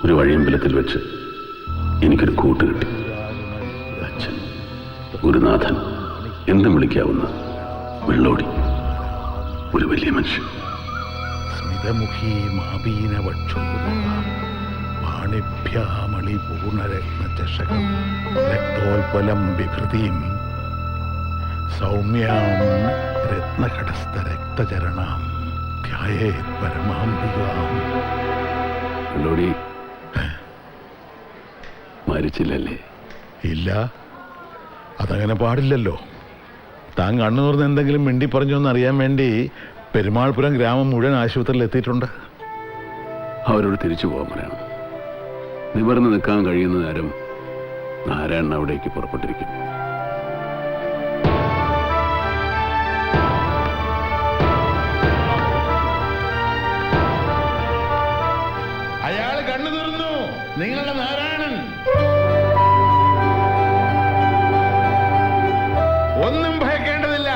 ഒരു വഴിയമ്പലത്തിൽ വെച്ച് എനിക്കൊരു കൂട്ട് കിട്ടി. അച്ഛൻ, ഗുരുനാഥൻ, എന്തും വിളിക്കാവുന്ന വെള്ളോടി, ഒരു വലിയ മനുഷ്യൻ. സ്മിതമുഖി മാപീനവക്ഷോപാണിഭ്യാമളി പൂർണ്ണരത്നചഷകം രക്തോൽപലം വിഭൃതിം സൗമ്യാം രത്നകടസ്ഥ രക്തചരണാം ധ്യായേത് പരമാംബികാം. വെള്ളോടി മരിച്ചില്ലല്ലേ? ഇല്ല, അതങ്ങനെ പാടില്ലല്ലോ. താൻ കണ്ണു തുറന്ന് എന്തെങ്കിലും മിണ്ടി പറഞ്ഞോന്ന് അറിയാൻ വേണ്ടി പെരുമാൾപുരം ഗ്രാമം മുഴുവൻ ആശുപത്രിയിൽ എത്തിയിട്ടുണ്ട്. അവരോട് തിരിച്ചു പോകാൻ പറയണം. നിവർന്ന് നിൽക്കാൻ കഴിയുന്ന നേരം നാരായണൻ അവിടേക്ക് പുറപ്പെട്ടിരിക്കും. അയാൾ കണ്ണു തുറന്നു, നിങ്ങളുടെ നാരായണൻ. ഒന്നും ഭയക്കേണ്ടതില്ല,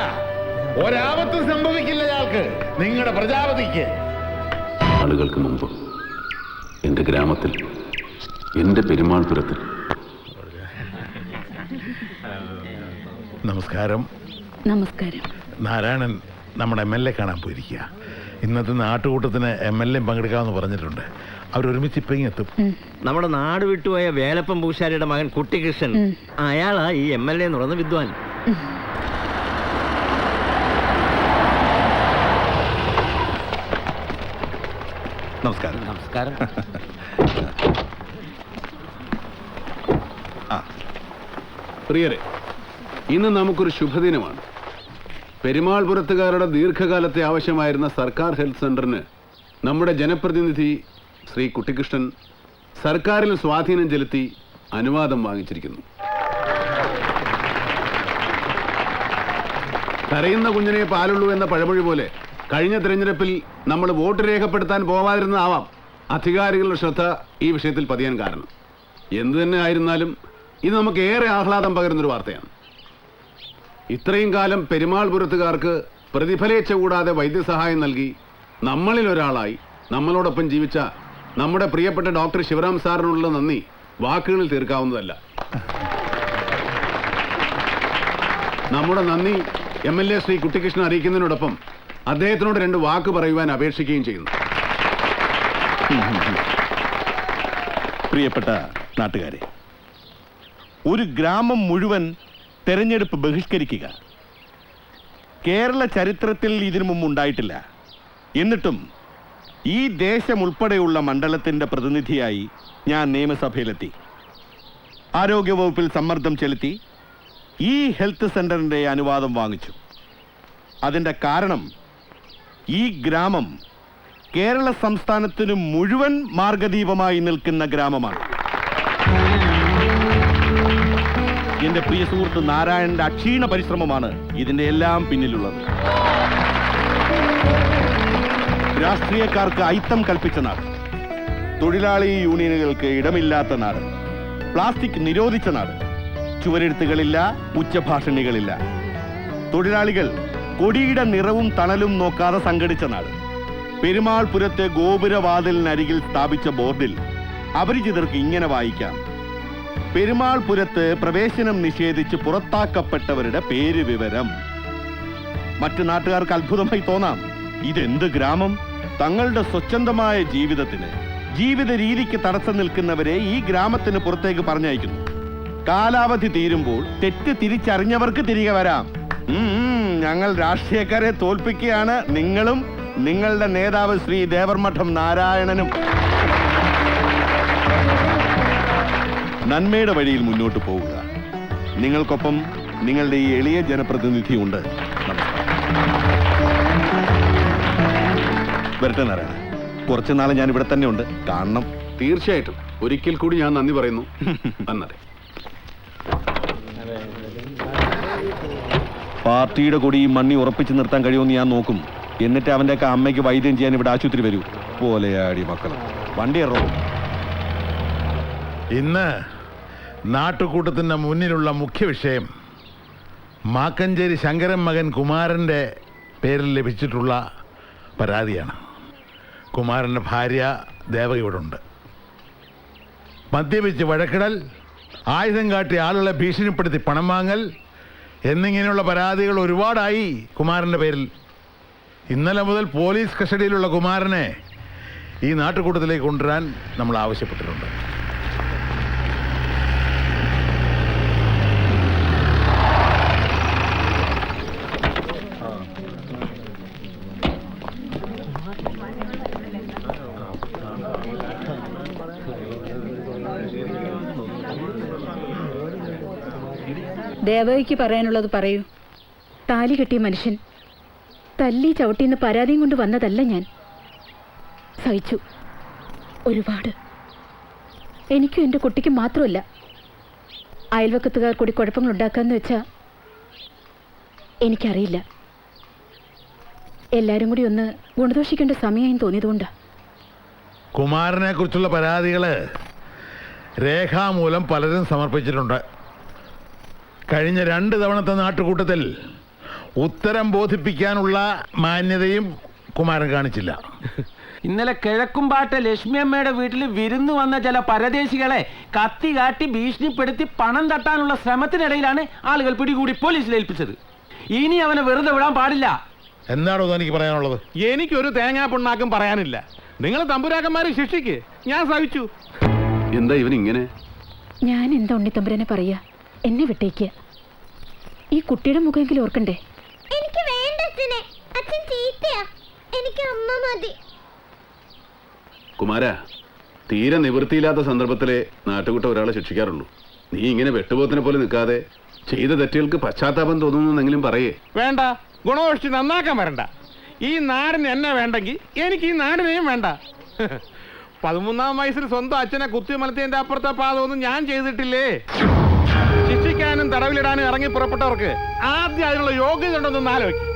ഒരാപത്തും സംഭവിക്കില്ല അയാൾക്ക്, നിങ്ങളുടെ പ്രജാപതിക്ക്. ആളുകൾക്ക് മുമ്പ് എൻ്റെ ഗ്രാമത്തിൽ, എൻ്റെ പെരുമാൾപുരത്തിൽ. നമസ്കാരം. നമസ്കാരം. നാരായണൻ നമ്മുടെ MLA കാണാൻ പോയിരിക്കുക. ഇന്നത്തെ നാട്ടുകൂട്ടത്തിന് MLA പങ്കെടുക്കാമെന്ന് പറഞ്ഞിട്ടുണ്ട്. അവരൊരുമിച്ച് ഇപ്പം എത്തും. നമ്മുടെ നാട് വിട്ടുപോയ വേലപ്പൻ പൂശാരിയുടെ മകൻ കുട്ടികൃഷ്ണൻ, അയാളാ ഈ MLA എന്ന് പറയുന്ന വിദ്വാൻ. നമസ്കാരം. നമസ്കാരം. പ്രിയരെ, ഇന്ന് നമുക്കൊരു ശുഭദിനമാണ്. പെരുമാൾപുരത്തുകാരുടെ ദീർഘകാലത്തെ ആവശ്യമായിരുന്ന സർക്കാർ ഹെൽത്ത് സെന്ററിന് നമ്മുടെ ജനപ്രതിനിധി ശ്രീ കുട്ടികൃഷ്ണൻ സർക്കാരിൽ സ്വാധീനം ചെലുത്തി അനുവാദം വാങ്ങിച്ചിരിക്കുന്നു. കരയുന്ന കുഞ്ഞിനെ പാലുള്ളൂ എന്ന പഴമൊഴി പോലെ കഴിഞ്ഞ തിരഞ്ഞെടുപ്പിൽ നമ്മൾ വോട്ട് രേഖപ്പെടുത്താൻ പോവാതിരുന്നതാവാം അധികാരികളുടെ ശ്രദ്ധ ഈ വിഷയത്തിൽ പതിയാൻ കാരണം. എന്തു തന്നെ ആയിരുന്നാലും ഇത് നമുക്ക് ഏറെ ആഹ്ലാദം പകരുന്നൊരു വാർത്തയാണ്. ഇത്രയും കാലം പെരുമാൾപുരത്തുകാർക്ക് പ്രതിഫലേച്ഛ കൂടാതെ വൈദ്യസഹായം നൽകി നമ്മളിൽ ഒരാളായി നമ്മളോടൊപ്പം ജീവിച്ച നമ്മുടെ പ്രിയപ്പെട്ട ഡോക്ടർ ശിവറാം സാറിനുള്ള നന്ദി വാക്കുകളിൽ തീർക്കാവുന്നതല്ല. നമ്മുടെ നന്ദി MLA ശ്രീ കുട്ടികൃഷ്ണൻ അറിയിക്കുന്നതിനോടൊപ്പം അദ്ദേഹത്തിനോട് 2 വാക്ക് പറയുവാൻ അപേക്ഷിക്കുകയും ചെയ്യുന്നു. പ്രിയപ്പെട്ട നാട്ടുകാരെ, ഒരു ഗ്രാമം മുഴുവൻ തെരഞ്ഞെടുപ്പ് ബഹിഷ്കരിക്കുക കേരള ചരിത്രത്തിൽ ഇതിനു മുമ്പ് ഉണ്ടായിട്ടില്ല. എന്നിട്ടും ഈ ദേശം ഉൾപ്പെടെയുള്ള മണ്ഡലത്തിൻ്റെ പ്രതിനിധിയായി ഞാൻ നിയമസഭയിലെത്തി. ആരോഗ്യവകുപ്പിൽ സമ്മർദ്ദം ചെലുത്തി ഈ ഹെൽത്ത് സെൻ്ററിൻ്റെ അനുവാദം വാങ്ങിച്ചു. അതിൻ്റെ കാരണം ഈ ഗ്രാമം കേരള സംസ്ഥാനത്തിന് മുഴുവൻ മാർഗദീപമായി നിൽക്കുന്ന ഗ്രാമമാണ്. എന്റെ പ്രിയ സുഹൃത്ത് നാരായണന്റെ അക്ഷീണ പരിശ്രമമാണ് ഇതിന്റെ എല്ലാം പിന്നിലുള്ളത്. രാഷ്ട്രീയക്കാർക്ക് അയിത്തം കൽപ്പിച്ച നാട്, തൊഴിലാളി യൂണിയനുകൾക്ക് ഇടമില്ലാത്ത നാട്, പ്ലാസ്റ്റിക് നിരോധിച്ച നാട്, ചുവരെഴുത്തുകളില്ല, ഉച്ചഭാഷണികളില്ല, തൊഴിലാളികൾ കൊടിയുടെ നിറവും തണലും നോക്കാതെ സംഘടിച്ച നാട്, പെരുമാൾപുരത്തെ ഗോപുരവാതിലിനരികിൽ സ്ഥാപിച്ച ബോർഡിൽ അപരിചിതർക്ക് ഇങ്ങനെ വായിക്കാം: പെരുമാൾപുരത്ത് പ്രവേശനം നിഷേധിച്ച് പുറത്താക്കപ്പെട്ടവരുടെ പേര് വിവരം. മറ്റു നാട്ടുകാർക്ക് അത്ഭുതമായി തോന്നാം, ഇതെന്ത് ഗ്രാമം! തങ്ങളുടെ സ്വച്ഛന്തമായ ജീവിതത്തിന്, ജീവിത രീതിക്ക് തടസ്സം നിൽക്കുന്നവരെ ഈ ഗ്രാമത്തിന് പുറത്തേക്ക് പറഞ്ഞയക്കുന്നു. കാലാവധി തീരുമ്പോൾ തെറ്റ് തിരിച്ചറിഞ്ഞവർക്ക് തിരികെ വരാം. ഞങ്ങൾ രാഷ്ട്രീയക്കാരെ തോൽപ്പിക്കുകയാണ് നിങ്ങളും നിങ്ങളുടെ നേതാവ് ശ്രീ ദേവർമഠം നാരായണനും. നന്മയുടെ വഴിയിൽ മുന്നോട്ട് പോവുക. നിങ്ങൾക്കൊപ്പം നിങ്ങളുടെ ഈ എളിയ ജനപ്രതിനിധിയുണ്ട്. വരട്ടെ നാരായണ, കുറച്ചു നാളെ ഞാൻ ഇവിടെ തന്നെ ഉണ്ട്, കാണണം. തീർച്ചയായിട്ടും ഒരിക്കൽ കൂടി ഞാൻ നന്ദി പറയുന്നു. നന്ദി. പാർട്ടിയുടെ കൊടി മണ്ണി ഉറപ്പിച്ചു നിർത്താൻ കഴിയുമെന്ന് ഞാൻ നോക്കും. എന്നിട്ട് അവൻ്റെയൊക്കെ അമ്മയ്ക്ക് വൈദ്യം ചെയ്യാൻ ഇവിടെ ആശുപത്രി വരൂ. പോലെയാടി മക്കൾ, വണ്ടി ഇറങ്ങും. ഇന്ന് നാട്ടുകൂട്ടത്തിൻ്റെ മുന്നിലുള്ള മുഖ്യ വിഷയം മാക്കഞ്ചേരി ശങ്കരൻ മകൻ കുമാരൻ്റെ പേരിൽ ലഭിച്ചിട്ടുള്ള പരാതിയാണ്. കുമാരൻ്റെ ഭാര്യ ദേവക ഇവിടെ ഉണ്ട്. മദ്യപിച്ച് വഴക്കിടൽ, ആയുധം കാട്ടി ആളുകളെ ഭീഷണിപ്പെടുത്തി പണം വാങ്ങൽ എന്നിങ്ങനെയുള്ള പരാതികൾ ഒരുപാടായി കുമാരൻ്റെ പേരിൽ. ഇന്നലെ മുതൽ പോലീസ് കസ്റ്റഡിയിലുള്ള കുമാരനെ ഈ നാട്ടുകൂട്ടത്തിലേക്ക് കൊണ്ടുവരാൻ നമ്മൾ ആവശ്യപ്പെട്ടിട്ടുണ്ട്. ദേവയ്ക്ക് പറയാനുള്ളത് പറയൂ. താലി കെട്ടിയ മനുഷ്യൻ തല്ലി ചവിട്ടിന്ന് പരാതിയും കൊണ്ട് വന്നതല്ല ഞാൻ. സഹിച്ചു ഒരുപാട്. എനിക്കും എൻ്റെ കുട്ടിക്കും മാത്രമല്ല, അയൽവക്കത്തുകാർ കൂടി കുഴപ്പങ്ങൾ ഉണ്ടാക്കാന്ന് വെച്ചാ എനിക്കറിയില്ല. എല്ലാവരും കൂടി ഒന്ന് ഗുണദോഷിക്കേണ്ട സമയമായി തോന്നിയതുകൊണ്ടാ. കുമാരനെ കുറിച്ചുള്ള പരാതികള് രേഖാമൂലം പലരും സമർപ്പിച്ചിട്ടുണ്ട്. കഴിഞ്ഞ 2 തവണത്തെ നാട്ടുകൂട്ടത്തിൽ ഉത്തരം ബോധിപ്പിക്കാനുള്ള മാന്യതയും കുമാരൻ കാണിച്ചില്ല. ഇന്നലെ കിഴക്കുംപാട്ട് ലക്ഷ്മിയമ്മയുടെ വീട്ടിൽ വിരുന്നു വന്ന ചില പരദേശികളെ കത്തി കാട്ടി ഭീഷണിപ്പെടുത്തി പണം തട്ടാനുള്ള ശ്രമത്തിനിടയിലാണ് ആളുകൾ പിടികൂടി പോലീസിൽ ഏൽപ്പിച്ചത്. ഇനി അവനെ വെറുതെ വിടാൻ പാടില്ല. എന്താണോ എനിക്ക് പറയാനുള്ളത്? എനിക്കൊരു തേങ്ങാ പിണ്ണാക്കും പറയാനില്ല. നിങ്ങൾ തമ്പുരാക്കന്മാരെ ശിക്ഷിക്ക്, ഞാൻ സഹിച്ചു. എന്താ ഇവൻ ഇങ്ങനെ? ഞാൻ എന്താ ഉണ്ണിത്തമ്പുരനെ പറയാ? എന്നെ വിട്ടേക്ക്. ഈ കുട്ടിയുടെ മുഖമെങ്കിലും ഓർക്കണ്ടേ? എനിക്ക് വേണ്ട അച്ഛനെ. അച്ഛൻ ചീത്തയാ. എനിക്ക് അമ്മ മതി. കുമാര, തീരെ നിവൃത്തിയില്ലാത്ത സന്ദർഭത്തിലെ നാട്ടുകൂട്ടം ഒരാളെ ശിക്ഷിക്കാറുള്ളൂ. നീ ഇങ്ങനെ വെട്ടുപോത്തിനെ പോലെ നിൽക്കാതെ ചെയ്ത തെറ്റുകൾക്ക് പശ്ചാത്താപം തോന്നുന്നെങ്കിലും പറയേ. വേണ്ട, ഗുണദോഷിച്ച് നന്നാക്കാൻ വരണ്ട. ഈ നാടിന് എന്നെ വേണ്ടെങ്കിൽ എനിക്ക് ഈ നാടിനെയും വേണ്ട. 13-ാം വയസ്സിൽ സ്വന്തം അച്ഛനെ കുത്തിമലത്തിയതിന്റെ അപ്പുറത്തെ പാദമൊന്നും ഞാൻ ചെയ്തിട്ടില്ലേ. ശിക്ഷിക്കാനും തടവിലിടാനും ഇറങ്ങി പുറപ്പെട്ടവർക്ക് ആദ്യം അതിനുള്ള യോഗ്യത ഉണ്ടെന്നൊന്ന് ആലോചിക്കും.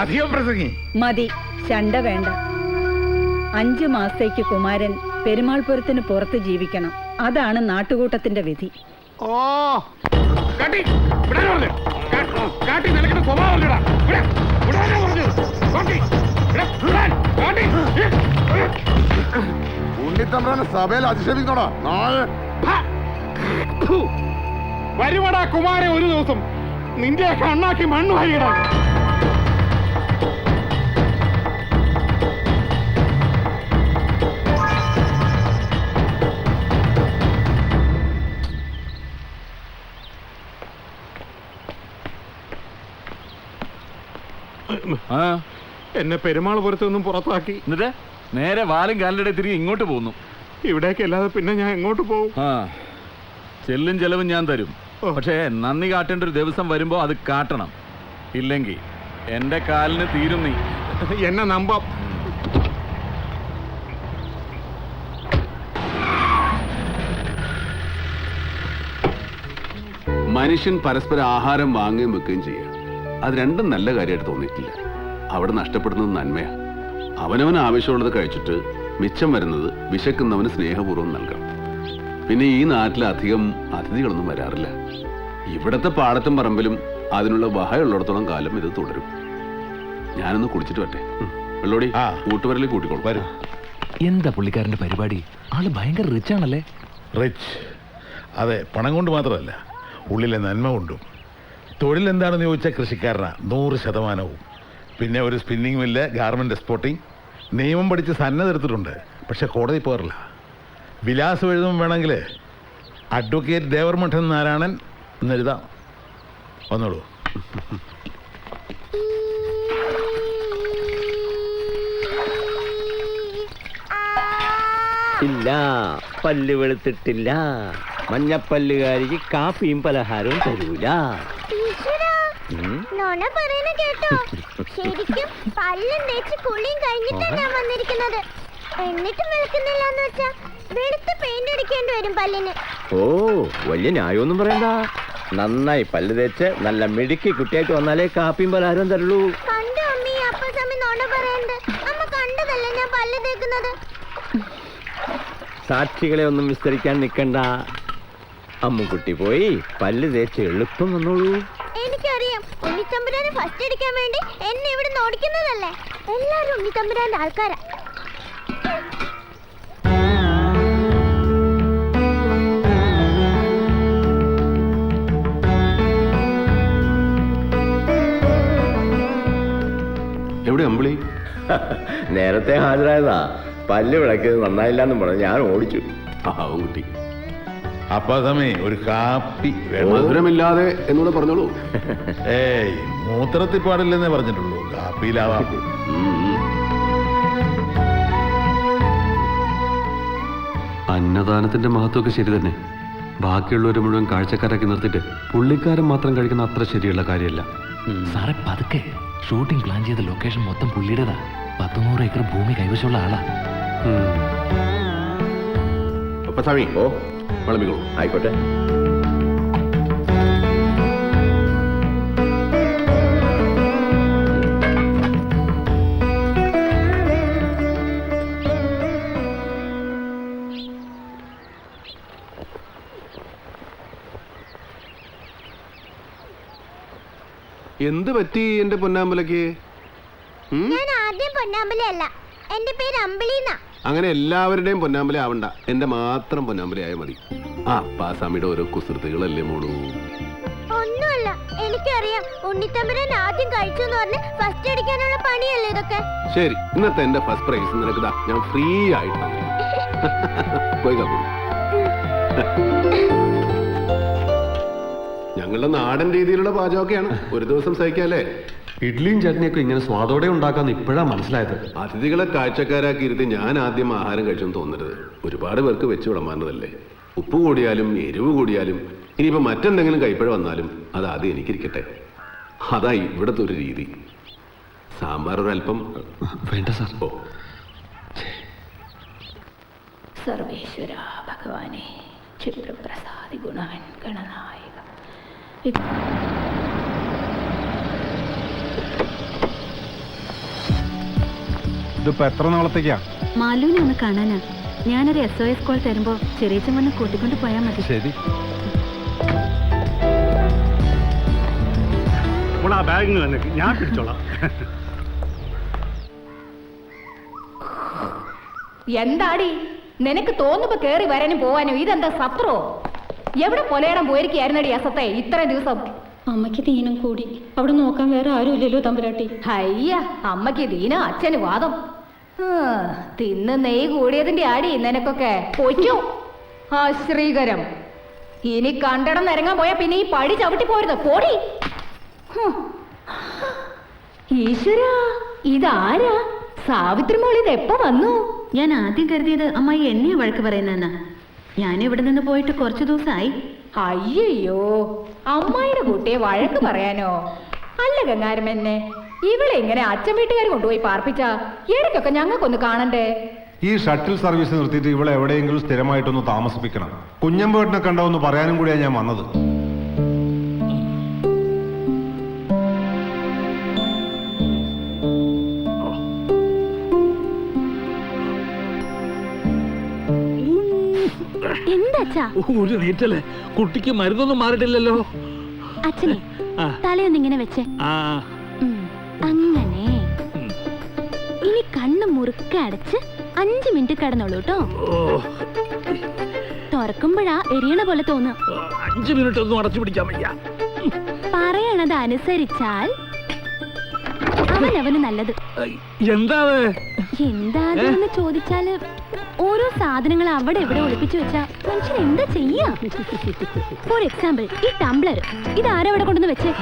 അധികം പ്രസംഗി മതി, ശണ്ട വേണ്ട. 5 മാസത്തേക്ക് കുമാരൻ പെരുമാൾപുരത്തിന് പുറത്ത് ജീവിക്കണം. അതാണ് നാട്ടുകൂട്ടത്തിന്റെ വിധി. ഓ കാട്ടി വിടാൻ പറഞ്ഞു. കാട്ടി നിനക്കിട്ട് സ്വഭാവം ഇല്ലടാ. വിടാനാ പറഞ്ഞു. കാട്ടി വിടാൻ. കാട്ടി ഉണ്ണിത്തമ്പ്രാനെ സഭയിൽ അധിക്ഷേപിക്കണോടാ. വരുവടാ കുമാരൻ, ഒരു ദിവസം നിന്റെ കണ്ണാക്കി മണ്ണ് വായിടാ. എന്നെ പെരുമാൾപുരത്ത് നിന്നും പുറത്താക്കി. എന്നിട്ട് നേരെ വാലും കാലിൻ്റെ തിരികെ ഇങ്ങോട്ട് പോകുന്നു. ഇവിടേക്ക് അല്ലാതെ പിന്നെ ഞാൻ എങ്ങോട്ട് പോകും? ചെല്ലും ചെലവും ഞാൻ തരും. പക്ഷേ നന്ദി കാട്ടേണ്ട ഒരു ദിവസം വരുമ്പോ അത് കാട്ടണം. ഇല്ലെങ്കിൽ എന്റെ കാലിന് തീരും നീ. എന്നെ നമ്പാം. മനുഷ്യൻ പരസ്പരം ആഹാരം വാങ്ങുകയും വെക്കുകയും ചെയ്യുക, അത് രണ്ടും നല്ല കാര്യമായിട്ട് തോന്നിയിട്ടില്ല. അവിടെ നഷ്ടപ്പെടുന്നത് നന്മയാ. അവനവന് ആവശ്യമുള്ളത് കഴിച്ചിട്ട് മിച്ചം വരുന്നത് വിശക്കുന്നവന് സ്നേഹപൂർവ്വം നൽകണം. പിന്നെ ഈ നാട്ടിൽ അധികം അതിഥികളൊന്നും വരാറില്ല. ഇവിടത്തെ പാടത്തും പറമ്പിലും അതിനുള്ള വഹയുള്ളിടത്തോളം കാലം ഇത് തുടരും. ഞാനൊന്ന് കുടിച്ചിട്ട് വട്ടെ. വെള്ളോടി കൂട്ടുവരലിൽ കൂട്ടിക്കോളും. വരും. എന്താ പുള്ളിക്കാരന്റെ പരിപാടി? ആള് ഭയങ്കര റിച്ച് ആണല്ലേ? റിച്ച്, അതെ. പണം കൊണ്ട് മാത്രമല്ല, ഉള്ളിലെ നന്മ കൊണ്ടും. തൊഴിലെന്താണെന്ന് ചോദിച്ചാൽ കൃഷിക്കാരനാ 100%. പിന്നെ ഒരു സ്പിന്നിങ് മില്ല്, ഗാർമെന്റ് എക്സ്പോർട്ടിങ്. നിയമം പഠിച്ച് സന്നദ്ധ എടുത്തിട്ടുണ്ട്, പക്ഷെ കോടതി പോകാറില്ല. വിലാസം എഴുതും വേണമെങ്കിൽ അഡ്വക്കേറ്റ് ദേവർമഠൻ നാരായണൻ എന്നെഴുതാം. വന്നോളൂ. ഇല്ല, പല്ല് വെളുത്തിട്ടില്ല. മഞ്ഞപ്പല്ലുകാരിക്ക് കാപ്പിയും പലഹാരവും തരൂല. നോണ പറയുന്ന കേട്ടോ. ശരിക്കും പല്ലും തേച്ച് കുളിയും കഴിഞ്ഞിട്ടാ ഞാൻ വന്നിരിക്കുന്നത്. എന്നിട്ടും വെളുക്കുന്നില്ല എന്ന് വെച്ചാ വെളുത്ത് പെയിന്റ് അടിക്കേണ്ടി വരും പല്ലിന്. ഓ, വലിയ ന്യായമൊന്നും പറയണ്ട. നന്നായി പല്ല് തേച്ച് നല്ല മിടുക്കി കുട്ടിയായിട്ട് വന്നാലേ കാപ്പിയും പലഹാരവും തരുള്ളൂ. കണ്ടു അമ്മി, അപ്പ സമയം നോണ പറയണ്ട്. അമ്മ കണ്ടതല്ലേ ഞാൻ പല്ല് തേക്കുന്നത്. സാക്ഷികളെ ഒന്നും വിസ്തരിക്കാൻ നിൽക്കണ്ട. അമ്മുക്കുട്ടി പോയി പല്ല് തേച്ച് എളുപ്പം വന്നോളൂ. എനിക്കറിയാം, ഉണ്ണിത്തമ്പുരാനെ ഫസ്റ്റ് അടിക്കാൻ വേണ്ടി എന്നെ ഇവിടെ ഓടിക്കുന്നതല്ലേ. എല്ലാരും ഉണ്ണിത്തമ്പുരാന്റെ ആൾക്കാരാ. നേരത്തെ ഹാജരായതാ. പല്ല് വിളക്കിയത് നന്നായില്ലെന്നും പറഞ്ഞു ഞാൻ ഓടിച്ചു. പാവം കുട്ടി. അപ്പാസമേ ഒരു കാപ്പി വേണം. മധുരമില്ലാതെ എന്നൂടെ പറഞ്ഞോളൂ. ഏയ് മൂത്രത്തിൽ പാടില്ലെന്നേ പറഞ്ഞിട്ടുള്ളൂ, കാപ്പിയിലാവാം. അന്നദാനത്തിന്റെ മഹത്വമൊക്കെ ശരി തന്നെ. ബാക്കിയുള്ളവരെ മുഴുവൻ കാഴ്ചക്കാരാക്കി നിർത്തിയിട്ട് പുള്ളിക്കാരൻ മാത്രം കഴിക്കുന്ന അത്ര ശരിയുള്ള കാര്യമല്ല. സാറേ പതുക്കെ. ഷൂട്ടിംഗ് പ്ലാൻ ചെയ്ത ലൊക്കേഷൻ മൊത്തം പുള്ളിയുടേതാ. 100 ഏക്കർ ഭൂമി കൈവശമുള്ള ആളാ. അപ്പസ്വാമി, ഓ വിളമ്പിക്കോളൂ. ആയിക്കോട്ടെ. എന്ത് പറ്റി എന്റെ പൊന്നാമ്പലക്ക്? ഞാൻ ആദ്യം പൊന്നാമ്പലയല്ല, എന്റെ പേര് അമ്പിളിന്നാ. അങ്ങനെ എല്ലാവരുടെയും പൊന്നാമ്പല ആവണ്ട, എന്റെ മാത്രം പൊന്നാമ്പല ആയാൽ മതി. ആ അപ്പാസ്വാമിയുടെ ഓരോ കുസൃതികളല്ലേ മോളൂ. ഒന്നുമല്ല, എനിക്കറിയാം. ഉണ്ണിത്തമ്പുരാൻ ആദ്യം കഴിച്ചു എന്ന് പറഞ്ഞ് ഫസ്റ്റ് അടിക്കാനുള്ള പണിയല്ലേ ഇതൊക്കെ. ശരി, ഇന്നത്തെ എന്റെ ഫസ്റ്റ് പ്രൈസ് നിനക്ക് ദാ ഞാൻ ഫ്രീ ആയിട്ട് പോയി കാപ്പി. ഞങ്ങളുടെ നാടൻ രീതിയിലുള്ള പാചകമൊക്കെയാണ്, ഒരു ദിവസം സഹിക്കാല്ലേ. ഇഡ്ലിയും ചട്നിയൊക്കെ ഇങ്ങനെ സ്വാദോടെ ഉണ്ടാക്കാന്ന് ഇപ്പോഴാ മനസ്സിലായത്. അതിഥികളെ കാഴ്ചക്കാരാക്കി ഇരുത്തി ഞാൻ ആദ്യം ആഹാരം കഴിച്ചെന്ന് തോന്നരുത്. ഒരുപാട് പേർക്ക് വെച്ച് വിളമ്പാനതല്ലേ. ഉപ്പ് കൂടിയാലും എരിവ് കൂടിയാലും ഇനിയിപ്പോൾ മറ്റെന്തെങ്കിലും കൈപ്പഴ വന്നാലും അത് ആദ്യം എനിക്കിരിക്കട്ടെ. അതാ ഇവിടുത്തെ ഒരു രീതി. സാമ്പാർ ഒരല്പം വേണ്ട സാർ. ഓ, സർവേശ്വര ഭഗവാനെ ക്ഷിപ്രപ്രസാദി ഗുണവൻ ഗണനായക. ഇതിപ്പോ എത്ര നാളത്തേക്കാ? മാലുവിനെ ഒന്ന് കാണാനാ. ഞാനൊരു SOS കോൾ തരുമ്പോ ചെറിയച്ചൻ വന്ന് കൂട്ടിക്കൊണ്ട് പോയാൽ മതി. ശരി. ഞാൻ പിടിച്ചോളാം. എന്താടി നിനക്ക് തോന്നുമ്പോ കേറി വരാനും പോവാനും ഇതെന്താ സത്രോ? എവിടെ പൊലയിടാൻ പോയിരിക്കായിരുന്നടി അസത്തെ ഇത്രയും ദിവസം? അമ്മയ്ക്ക് ദീനം കൂടി, അവിടെ നോക്കാൻ വേറെ ആരുമില്ലല്ലോ തമ്പുരാട്ടി. ഹയ്യ, അമ്മയ്ക്ക് ദീനം അച്ഛന് വാദം. തിന്ന് നെയ് കൂടിയതിന്റെ ആടി നിനക്കൊക്കെ പൊയ്ക്കോ. ശ്രീകരം ഇനി കണ്ടടം നിരങ്ങാൻ പോയാ പിന്നെ ഈ പടി ചവിട്ടി പോരുത്. പോടി. ഈശ്വര, ഇതാരാ? സാവിത്രി മോൾ ഇത് എപ്പോ വന്നു? ഞാൻ ആദ്യം കരുതിയത് അമ്മായി എന്നെയാ വഴക്ക് പറയുന്ന. ഞാൻ ഇവിടെ നിന്ന് പോയിട്ട് കുറച്ചു ദിവസമായി. അയ്യോ, അമ്മായിയുടെ കുട്ടിയെ വഴക്ക് പറയാനോ? അല്ല ഗംഗാരമെന്നെ, ഇവളെ ഇങ്ങനെ അച്ഛൻ വീട്ടുകാർ കൊണ്ടുപോയി പാർപ്പിച്ച ഇടയ്ക്കൊക്കെ ഞങ്ങൾക്കൊന്ന് കാണണ്ടേ? ഈ ഷട്ടിൽ സർവീസ് നിർത്തിയിട്ട് ഇവിടെ എവിടെയെങ്കിലും സ്ഥിരമായിട്ടൊന്ന് താമസിപ്പിക്കണം. കുഞ്ഞമ്പേട്ടിനെ കണ്ടോന്ന് പറയാനും കൂടിയാണ് ഞാൻ വന്നത്. ഒരു നീറ്റല്ലേ, കുട്ടിക്ക് മരുന്നൊന്നും മാറിയിട്ടില്ലല്ലോ. അച്ഛനെ തലയൊന്നിങ്ങനെ വെച്ചേ. അങ്ങനെ ഇനി കണ്ണ് മുറുക്കെ അടച്ച് 5 മിനിറ്റ് കിടന്നോളൂ കേട്ടോ. തുറക്കുമ്പോഴാ എരിയണ പോലെ തോന്നുക. 5 മിനിറ്റ് ഒന്നും അടച്ചു പിടിക്കാൻ വയ്യ. പറയണത് അനുസരിച്ചാൽ അവനവന് നല്ലത്. എന്താന്ന് ചോദിച്ചാല് ഓരോ സാധനങ്ങൾ അവിടെ എവിടെ ഒളിപ്പിച്ചു വെച്ചാ മനുഷ്യൻ എന്താ ചെയ്യാ? ഫോർ എക്സാമ്പിൾ, ഈ ടംബ്ലർ ഇത് ആരവിടെ കൊണ്ടുവന്ന് വെച്ചേ?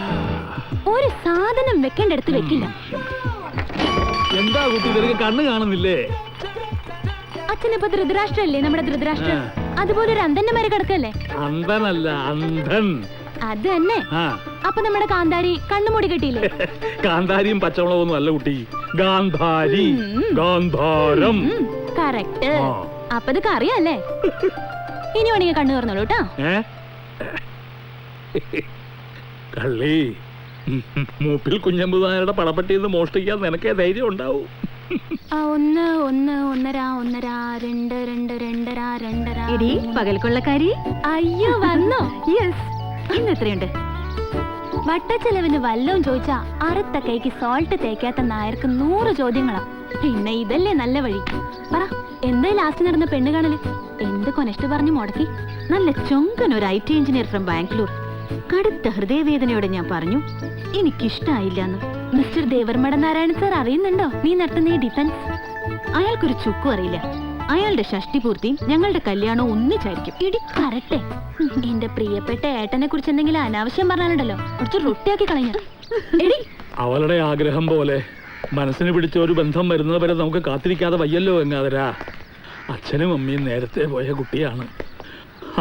ഒരു സാധനം വെക്കേണ്ടടുത്ത് വെക്കില്ല. എന്താ കുട്ടി നിനക്ക് കണ്ണ് കാണുന്നില്ലേ? അച്ഛനിപ്പോ ധൃതരാഷ്ട്രല്ലേ, നമ്മുടെ ധൃതരാഷ്ട്രം. അതുപോലെ ഒരു അന്ധന്റെ മര കിടക്കല്ലേ? അന്ധനല്ല, അന്ധൻ. അത് തന്നെ. അപ്പൊ നമ്മുടെ കാന്താരി കണ്ണുമൂടി കെട്ടിയില്ലേ? കാന്താരിയും പച്ചമുളകൊന്നും അല്ല കുട്ടി, ഗാന്ധാരി, ഗാന്ധാരം. കറക്റ്റ്. അപ്പൊ ഇത് അറിയാല്ലേ? ഇനി വേണമെങ്കിൽ കണ്ണു തുറന്നോളൂ കേട്ടോ. കള്ളി, മൂപ്പിൽ കുഞ്ഞമ്പുതാനയുടെ പടപ്പെട്ടിന്ന് മോഷ്ടിക്കാൻ നിനക്കേ ധൈര്യം ഉണ്ടാവും. 1 1 1.5 1.5 2 2 2.5 എടി പകൽക്കൊള്ളക്കാരി. അയ്യോ വന്നോ? യെസ്. ഇന്ന് എത്രയുണ്ട്? വട്ടച്ചെലവിന് വല്ലവും ചോദിച്ചാ അറുത്ത കൈക്ക് സോൾട്ട് തേക്കാത്ത നായർക്ക് 100 ചോദ്യങ്ങളാ. പിന്നെ ഇതല്ലേ നല്ല വഴി. പറ, എന്താ ലാസ്റ്റ് നടന്ന പെണ്ണ് കാണല്? എന്ത് കൊനഷ്ട പറഞ്ഞു മുടക്കി? നല്ല ചൊങ്കനൊരു IT എഞ്ചിനീയർ ഫ്രം ബാംഗ്ലൂർ. കടുത്ത ഹൃദയവേദനയോടെ ഞാൻ പറഞ്ഞു എനിക്കിഷ്ടായില്ലെന്ന്. മിസ്റ്റർ ദേവർമട നാരായണൻ സാർ അറിയുന്നുണ്ടോ നീ നടത്തുന്ന ഈ ഡിഫൻസ്? അയാൾക്കൊരു ചുക്കും അറിയില്ല. അയാളുടെ ഷഷ്ടി പൂർത്തിയും ഞങ്ങളുടെ കല്യാണവും ഒന്നിച്ചായിരിക്കും. ഇടി കറട്ടെ. എന്റെ പ്രിയപ്പെട്ട ഏട്ടനെ കുറിച്ച് എന്തെങ്കിലും അനാവശ്യം പറഞ്ഞാലുണ്ടല്ലോ കുറച്ച് റൊട്ടിയാക്കി കളഞ്ഞ. എടി അവളുടെ ആഗ്രഹം പോലെ മനസ്സിന് പിടിച്ച ഒരു ബന്ധം വരുന്നത് വരെ നമുക്ക് കാത്തിരിക്കാതെ വയ്യല്ലോ എങ്ങാതരാ. അച്ഛനും അമ്മയും നേരത്തെ പോയ കുട്ടിയാണ്.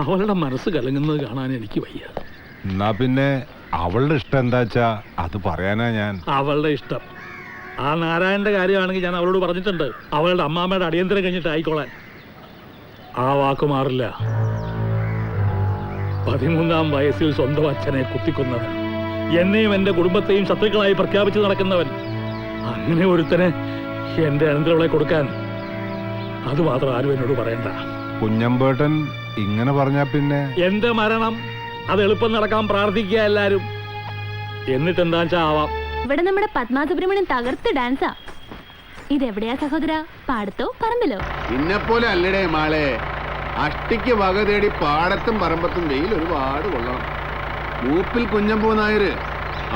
അവളുടെ മനസ്സ് കലങ്ങുന്നത് കാണാൻ എനിക്ക് വയ്യ. എന്നാ പിന്നെ അവളുടെ ഇഷ്ടം എന്താച്ചാ അത് പറയാനാ ഞാൻ. അവളുടെ ഇഷ്ടം. ആ നാരായണന്റെ കാര്യമാണെങ്കിൽ ഞാൻ അവളോട് പറഞ്ഞിട്ടുണ്ട്, അവളുടെ അമ്മാമ്മയുടെ അടിയന്തരം കഴിഞ്ഞിട്ട് ആയിക്കോളാൻ. ആ വാക്ക് മാറില്ല. 13-ാം വയസ്സിൽ സ്വന്തം അച്ഛനെ കുത്തിക്കൊന്നവൻ, എന്നെയും എന്റെ കുടുംബത്തെയും ശത്രുക്കളായി പ്രഖ്യാപിച്ചു നടക്കുന്നവൻ, അങ്ങനെ ഒരുത്തനെ എന്റെ അനന്തരവളെ കൊടുക്കാൻ അത് മാത്രം ആരും എന്നോട് പറയണ്ട. കുഞ്ഞമ്പേട്ടൻ ഇങ്ങനെ പറഞ്ഞാ പിന്നെ എന്റെ മരണം അത് എളുപ്പം നടക്കാൻ പ്രാർത്ഥിക്കുക എല്ലാരും. എന്നിട്ടെന്താ വെച്ചാ ആവാം. ഇവിടെ നമ്മുടെ പത്മാസുബ്രഹ്മണ്യൻ തകർത്ത് ഡാൻസാ. ഇതെവിടെയാ സഹോദര? പാടത്തോ പറമ്പിലോ? ഇന്നെപ്പോലെ അല്ലടേ മാളെ. അഷ്ടിക്ക് വക തേടി പാടത്തും പറമ്പത്തും വെയിൽ ഒരുപാട് കൊള്ളണം. മൂപ്പിൽ കുഞ്ഞമ്പൂ നായര്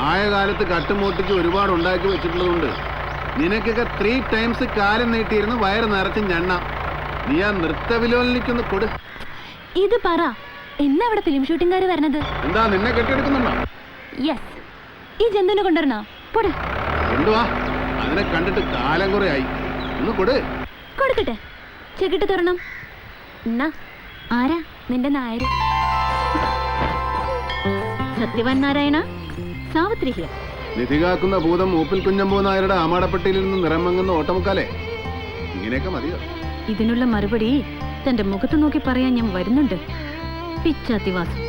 ആയ കാലത്ത് കട്ടുമൂട്ടിക്ക് ഒരുപാട് ഉണ്ടാക്കി വെച്ചിട്ടുള്ളതുകൊണ്ട് നിനക്കൊക്കെ 3 ടൈംസ് കാലം നീട്ടിയിരുന്ന് വയറ് നിറച്ച് ഞണ്ണ. നീ ആ നൃത്തവിലോലിക്കൊന്ന് കൊടു. ഇത് പറ, എന്നാ അവിടെ ഫിലിം ഷൂട്ടിംഗുകാര് വരണത്? എന്താ നിന്നെ കെട്ടിയെടുക്കുന്നുണ്ടോ? യെസ്. ഈ ജന്തുവിനെ കൊണ്ടുവരണോ? പൊട്. എന്തുവാ? അതിനെ കണ്ടിട്ട് കാലം കുറെ ആയി. ഒന്ന് കൊടു. കൊടുക്കട്ടെ. ചെകിട്ട് തുറണം. എന്നാ ആരാ നിന്റെ നായര്? സത്യവാൻ നാരായണ, സാവിത്രി ഹിയർ. നിധി കാക്കുന്ന ഭൂതം മൂപ്പിൽ കുഞ്ഞമ്പൂ നായരുടെ ആമാടപ്പെട്ടിയിൽ നിന്ന് നിറം മങ്ങുന്ന ഓട്ടമുക്കാലേ. ഇങ്ങനെയൊക്കെ മതിയോ? ഇതിനുള്ള മറുപടി തന്റെ മുഖത്ത് നോക്കി പറയാൻ ഞാൻ വരുന്നുണ്ട്. പിച്ചാത്തിവാസം.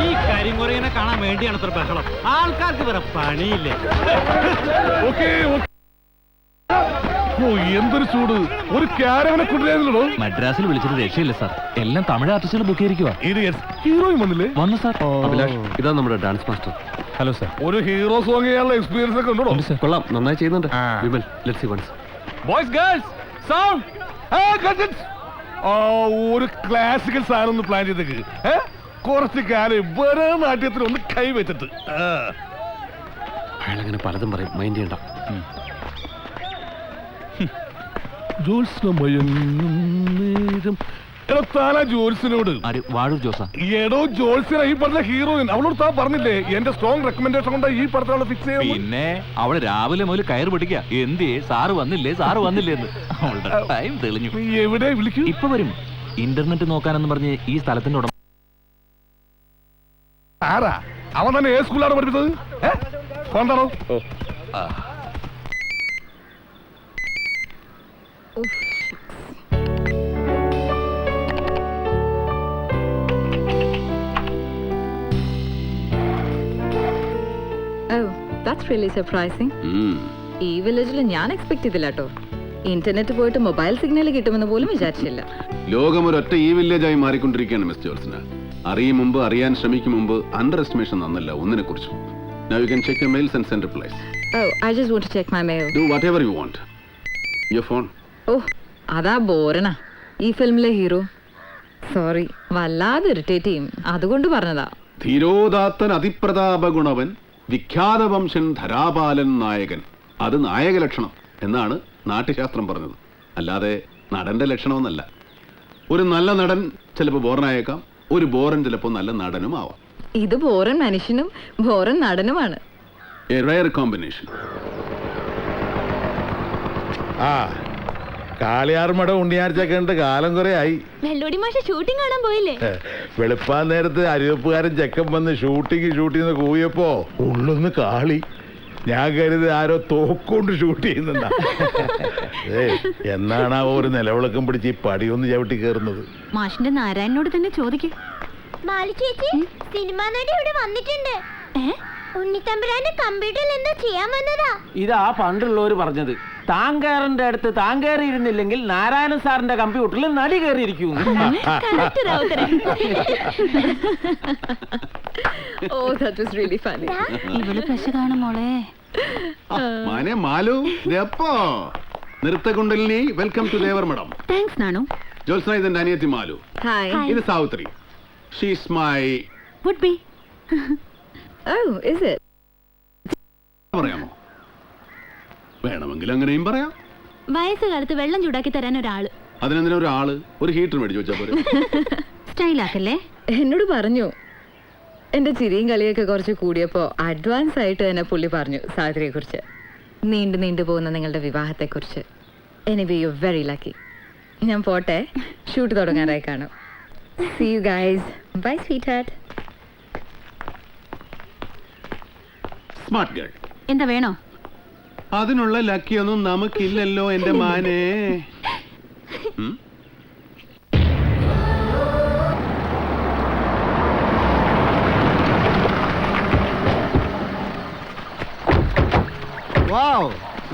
ഈ കരിമുറയിനെ കാണാൻ വേണ്ടിയാണ് ഇത്ര ബഹളം. ആൾക്കാർക്ക് വേറെ പണിയില്ലേ? എന്തൊരു ചൂട്! ഒരു ക്യാരവനെ കൊണ്ടുവരുന്നുള്ളൂ. മദ്രാസിൽ വിളിച്ചിട്ട് രക്ഷയില്ല സാർ. എല്ലാം തമിഴ് ആർട്ടിസ്റ്റുകൾ ബുക്ക് ചെയ്തിരിക്കുവാ. ഹീറോയും വന്നില്ലേ? വന്നു സാർ. അഭിലാഷ്, ഇതാ നമ്മുടെ ഡാൻസ് മാസ്റ്റർ. Hello sir. ഒരു ഹീറോ സോങ് ചെയ്യാനുള്ള എക്സ്പീരിയൻസ് ഒക്കെ ഉണ്ടോ? കൊള്ളാം, നന്നായി ചെയ്യുന്നുണ്ട്. Vimal, let's see once. Boys girls sound. ഒരു ക്ലാസിക്കൽ സാധനം ഒന്ന് പ്ലാൻ ചെയ്തേക്ക്. കുറച്ച് കാലം ഭരതനാട്യത്തിൽ ഒന്ന് കൈവച്ചിട്ട്. അയാളങ്ങനെ പലതും പറയും, മൈൻഡ് ചെയ്യണ്ട. ജോത്സ്യനോട് വാഴൂർ ജോസാ. എടോ ജോത്സ്യന, ഈ പറഞ്ഞ ഹീറോയിൻ, അവളോട് താൻ പറഞ്ഞില്ലേ എന്റെ സ്ട്രോങ് റെക്കമെൻഡേഷൻ കൊണ്ട് ഈ പടത്തോളം ഫിക്സ് ചെയ്യാം. പിന്നെ അവള് രാവിലെ മുതൽ കയറ് പിടിക്കുക, എന്തേ സാറ് വന്നില്ലേ സാറ് വന്നില്ലേ എന്ന്. അവളുടെ ടൈം തെളിഞ്ഞു. എവിടെ വിളിക്കൂ? ഇപ്പൊ വരും. ഇന്റർനെറ്റ് നോക്കാനെന്ന് പറഞ്ഞ് ഈ സ്ഥലത്തിന്റെ ഉടമ. ആരാ അവൻ? തന്നെ ഏത് സ്കൂളാണ് പഠിപ്പിച്ചത്? കൊണ്ടാണോ? That's really surprising. ഈ വില്ലേജിൽ ഞാൻ എക്സ്പെക്ട് ചെയ്തില്ല കേട്ടോ. ഇന്റർനെറ്റ് പോയിട്ട് മൊബൈൽ സിഗ്നൽ കിട്ടുമെന്ന് പോലും വിചാരിച്ചില്ല. ലോകം ഒരൊറ്റ ഈ വില്ലേജായി മാറിക്കൊണ്ടിരിക്കുകയാണ് മിസ് ജോൾസന. അറിയും മുമ്പ്, അറിയാൻ ശ്രമിക്കും മുമ്പ് അണ്ടർ എസ്റ്റിമേഷൻ നന്നല്ല ഒന്നിനെ കുറിച്ചും. Now you can check your mails and send replies. Oh, I just want to check my mail. Do whatever you want. Your phone. Oh, അതാ ബോറനാ ഈ ഫിലിമിലെ ഹീറോ. സോറി, വല്ലാതെ ഇറിറ്റേറ്റ് ചെയ്യും, അതുകൊണ്ട് പറഞ്ഞതാ. ധീരോദാത്തൻ അതിപ്രതാപഗുണവൻ വിഖ്യാത വംശൻ ധരാപാലൻ നായകൻ. അത് നായക ലക്ഷണം എന്നാണ് നാട്യശാസ്ത്രം പറഞ്ഞത്, അല്ലാതെ നടന്റെ ലക്ഷണമെന്നല്ല. ഒരു നല്ല നടൻ ചിലപ്പോൾ ബോറനായേക്കാം, ഒരു ബോറൻ ചിലപ്പോൾ നല്ല നടനും ആവാം. ഇത് ബോറൻ മനുഷ്യനും ബോറൻ നടനുമാണ്. A rare combination. കാളിയാർമട ഉണ്ണിയാർച്ചൊക്കെ ഉണ്ട്, കാലം കുറെ ആയി. വെള്ളോടി മാഷ ഷൂട്ടിംഗ് കാണാൻ പോയില്ലേ? വെളുപ്പാൻ നേരത്ത് അരിവെപ്പുകാരൻ ചെക്കൻ വന്ന് ഷൂട്ടിങ് കൂവിയപ്പോ ഉള്ളൊന്ന് കാളി. ഞാൻ കരുതി ആരോ തോക്കൊണ്ട് ഷൂട്ട് ചെയ്യുന്ന. എന്നാണ് ആ ഒരു നിലവിളക്കം പിടിച്ച് ഈ പടിയൊന്ന് ചവിട്ടി കയറുന്നത്. മാഷിന്റെ നാരായണനോട് തന്നെ ചോദിക്കും. സിനിമാ നടി ഇവിടെ വന്നിട്ടുണ്ട്. ഉണ്ണിത്തമ്പുരാന്റെ കമ്പ്യൂട്ടറിൽ എന്തോ ചെയ്യാൻ വന്നതാ. ഇതാ പണ്ടുള്ളവര് പറഞ്ഞത്, താങ്കാറിന്റെ അടുത്ത് താൻ കയറിയിരുന്നില്ലെങ്കിൽ നാരായണ സാറിന്റെ കമ്പ്യൂട്ടറിൽ നടി കയറിയിരിക്കും. ഇവള് പശ കാണും മോളെ. മാനെ മാലു ഇതെപ്പോ നൃത്തകുണ്ടലിനി welcome to Devar Madham. Thanks Nanu. Jyotsna ഇതെന്റെ അനിയത്തി മാലു. ഇത് Savitri. She's my would be. Oh is it? പറയാമോ? വേണമെങ്കിൽ അങ്ങനെയും പറയാം. വയസ്സുകാലത്ത് വെള്ളം ചൂടാക്കി തരാൻ ഒരാള്. അതിനെന്തിനാ ഒരാള്? ഒരു ഹീറ്റർ മേടിച്ചു വെച്ചാ പോരെ? സ്റ്റൈലാക്കല്ലേ? എന്നോട് പറഞ്ഞു. എന്റെ ചിരിയും കളിയൊക്കെ കുറച്ച് കൂടിയപ്പോ അഡ്വാൻസ് ആയിട്ട് തന്നെ പുള്ളി പറഞ്ഞു സാവിത്രിയെ കുറിച്ച്, നീണ്ടു പോകുന്ന നിങ്ങളുടെ വിവാഹത്തെ കുറിച്ച്. Anyway you very lucky. ഞാൻ പോട്ടെ, ഷൂട്ട് തുടങ്ങാറായി കാണും. See you guys. Bye sweetheart. Smart girl. എന്താ വേണോ? അതിനുള്ള ലക്കിയൊന്നും നമുക്കില്ലല്ലോ എന്റെ മാനേ.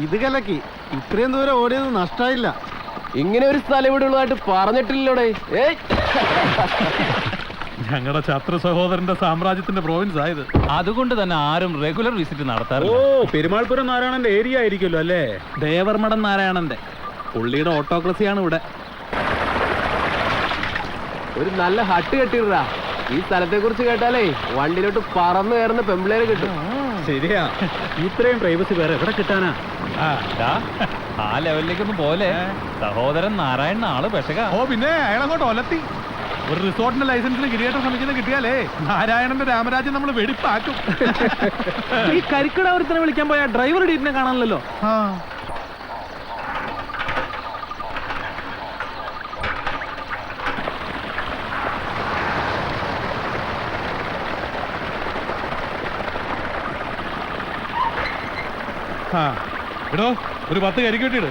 ഇത് കലക്കി. ഇത്രയും ദൂരം ഓടിയത് നഷ്ടമായില്ല. ഇങ്ങനെ ഒരു സ്ഥലം ഇവിടെ ഉള്ളതായിട്ട് പറഞ്ഞിട്ടില്ലോടെ. ഞങ്ങളുടെ ഛത്ര സഹോദരന്റെ സാമ്രാജ്യത്തിന്റെ പ്രോവിൻസ് ആയത്. അതുകൊണ്ട് തന്നെ ആരും റെഗുലർ വിസിറ്റ് നടത്താറില്ല. പെരുമാൾപുരം നാരായണന്റെ ഏരിയ ആയിരിക്കുമല്ലോ അല്ലേ? ദേവർമഠം നാരായണന്റെ. പുള്ളിയുടെ ഓട്ടോക്രസിയാണ് ഇവിടെ. ഒരു നല്ല ഹട്ട് കെട്ടിടാ. ഈ സ്ഥലത്തെ കുറിച്ച് കേട്ടാലേ വണ്ടിയിലോട്ട് പറന്നു കയറുന്ന പെമ്പിളേര് കിട്ടും. ശരിയാ, ഇത്രയും പ്രൈവസി വേറെ എവിടെ കിട്ടാനാ? ആ ലെവലിലേക്കൊന്നും പോലെ. സഹോദരൻ നാരായണൻ ആള് പെശക. ഓ പിന്നെ അയാളങ്ങോട്ട് ഒലത്തി. ഒരു റിസോർട്ടിന്റെ ലൈസൻസിന് കിരിയേറ്റ സമിതിന്ന് കിട്ടിയാലേ നാരായണന്റെ രാമരാജ്യം നമ്മൾ വെടിപ്പാക്കും. ഈ കരിക്കട ഒരുത്തനെ വിളിക്കാൻ പോയ ഡ്രൈവർ ഡീറ്റിനെ കാണാനല്ലോ. എടോ ഒരു 10 കരിക്കിട്ടിട്.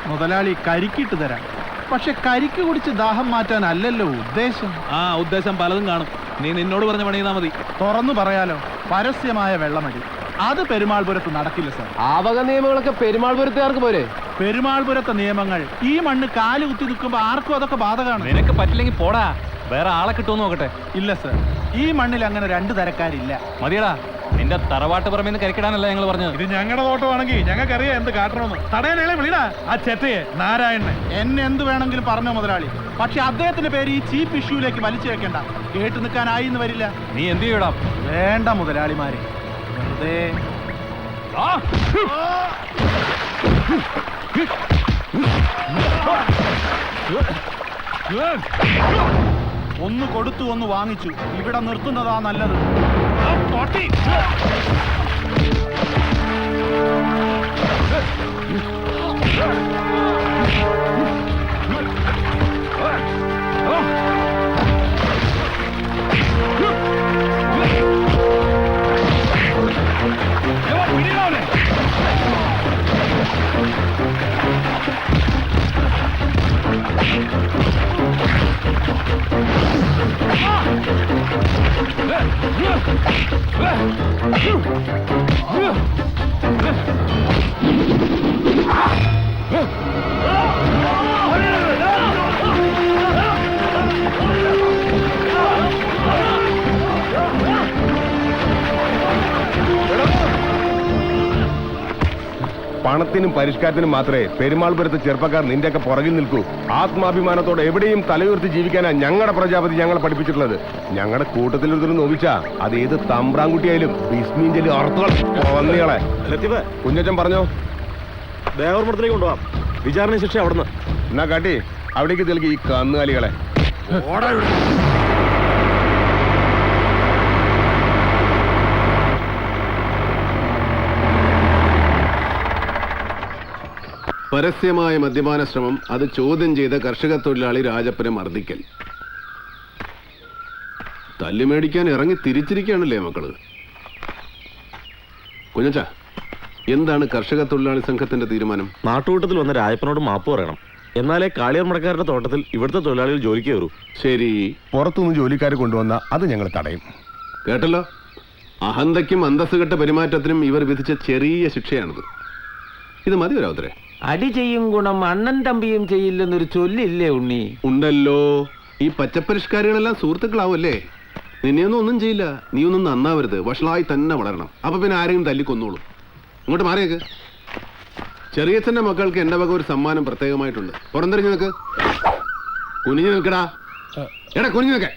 മുതലാളി കരിക്കിട്ട് തരാം, പക്ഷെ കരിക്ക് കുടിച്ച് ദാഹം മാറ്റാനല്ലല്ലോ ഉദ്ദേശം. ഉദ്ദേശം പലതും കാണും. നീ നിന്നോട് പറഞ്ഞ പണി ചെയ്താൽ മതി. തുറന്നു പറയാലോ, പരസ്യമായ വെള്ളമടി അത് പെരുമാൾപുരത്ത് നടക്കില്ല സാർ. ആ വക നിയമങ്ങളൊക്കെ പെരുമാൾപുരത്തുകാർക്ക് പോരെ? പെരുമാൾപുരത്തെ നിയമങ്ങൾ ഈ മണ്ണ് കാല് കുത്തി നിൽക്കുമ്പോ ആർക്കും അതൊക്കെ ബാധകമാണ്. നിനക്ക് പറ്റില്ലെങ്കിൽ പോടാ, വേറെ ആളെ കിട്ടുമെന്ന് നോക്കട്ടെ. ഇല്ല സർ, ഈ മണ്ണിൽ അങ്ങനെ 2 തരക്കാരില്ല. മതിയടാ, നിന്റെ തറവാട്ട് പറമ്പിന്ന് കരിക്കിടാനല്ല ഞങ്ങൾ പറഞ്ഞത്. ഇത് ഞങ്ങളുടെ തോട്ടമാണെങ്കിൽ ഞങ്ങൾക്കറിയാം എന്ത് കാട്ടണമെന്ന്. തടയാനേളെ വിളിടാ ആ ചെറ്റയെ നാരായണനെ. എന്നെ എന്ത് വേണമെങ്കിലും പറഞ്ഞോ മുതലാളി, പക്ഷെ അദ്ദേഹത്തിന്റെ പേര് ഈ ചീഫ് ഇഷ്യൂലേക്ക് വലിച്ചു വെക്കണ്ട. കേട്ടു നിൽക്കാനായി എന്ന് വരില്ല. നീ എന്ത് ചെയ്യടാ? വേണ്ട മുതലാളിമാരെ, വെറുതെ ഒന്ന് കൊടുത്തു ഒന്ന് വാങ്ങിച്ചു. ഇവിടെ നിർത്തുന്നതാ നല്ലത്. പണത്തിനും പരിഷ്കാരത്തിനും മാത്രമേ പെരുമാൾപുരത്ത് ചെറുപ്പക്കാർ നിന്റെയൊക്കെ പുറകിൽ നിൽക്കൂ. ആത്മാഭിമാനത്തോടെ എവിടെയും തലയുയർത്തി ജീവിക്കാനാ ഞങ്ങളുടെ പ്രജാപതി ഞങ്ങളെ പഠിപ്പിച്ചിട്ടുള്ളത്. ഞങ്ങളുടെ കൂട്ടത്തിൽ ഒരു നോവിച്ചാ അത് ഏത് തമ്പ്രാൻകുട്ടിയായാലും ബിസ്മീഞ്ചലി അർത്ഥങ്ങൾ വന്നികളെ. കുഞ്ഞച്ചൻ പറഞ്ഞോ, ദേവർമഠത്തിലേക്ക് കൊണ്ടുപോവാം. വിചാരണ ശിക്ഷ അവിടുന്ന്. എന്നാ കാട്ടി അവിടേക്ക് തെളിക്ക് ഈ കന്നുകാലികളെ. പരസ്യമായ മദ്യപാന ശ്രമം, അത് ചോദ്യം ചെയ്ത കർഷക തൊഴിലാളി രാജപ്പനെ മർദ്ദിക്കൽ. തല്ലുമേടിക്കാൻ ഇറങ്ങി തിരിച്ചിരിക്കുകയാണല്ലേ മക്കള്. കുഞ്ഞച്ചാ, എന്താണ് കർഷക തൊഴിലാളി സംഘത്തിന്റെ തീരുമാനം? നാട്ടുകൂട്ടത്തിൽ വന്ന രാജപ്പനോട് മാപ്പ് പറയണം, എന്നാലേ കാളിയർമടക്കാരുടെ തോട്ടത്തിൽ ഇവിടുത്തെ തൊഴിലാളികൾ ജോലിക്ക് കയറൂ. ശരി, പുറത്തുനിന്ന് ജോലിക്കാർ കൊണ്ടുവന്ന അത് ഞങ്ങൾ തടയും. കേട്ടല്ലോ. അഹന്തയ്ക്കും അന്തസ്സുകെട്ട പെരുമാറ്റത്തിനും ഇവർ വിധിച്ച ചെറിയ ശിക്ഷയാണിത്. ഇത് മതി രാവുത്തരെ. അടി ചെയ്യും ഗുണം അണ്ണൻ തമ്പിയും ചെയ്യില്ലെന്നൊരു ചൊല്ലില്ലേ ഉണ്ണി? ഉണ്ടല്ലോ. ഈ പച്ചപ്പരിഷ്കാരികളെല്ലാം സുഹൃത്തുക്കളാവല്ലേ. നിന്നെയൊന്നും ഒന്നും ചെയ്യില്ല. നീ ഒന്നും നന്നാവരുത്, വഷളായി തന്നെ വളരണം. അപ്പൊ പിന്നെ ആരെയും തല്ലിക്കൊന്നോളൂ. ഇങ്ങോട്ട് മാറിയേക്ക്. ചെറിയച്ഛന്റെ മക്കൾക്ക് എന്റെ വക ഒരു സമ്മാനം പ്രത്യേകമായിട്ടുണ്ട്. പുറംതിരിഞ്ഞു നിൽക്ക്. കുനിഞ്ഞു നിൽക്കടാ. എടാ കുനിഞ്ഞു നിൽക്കേ.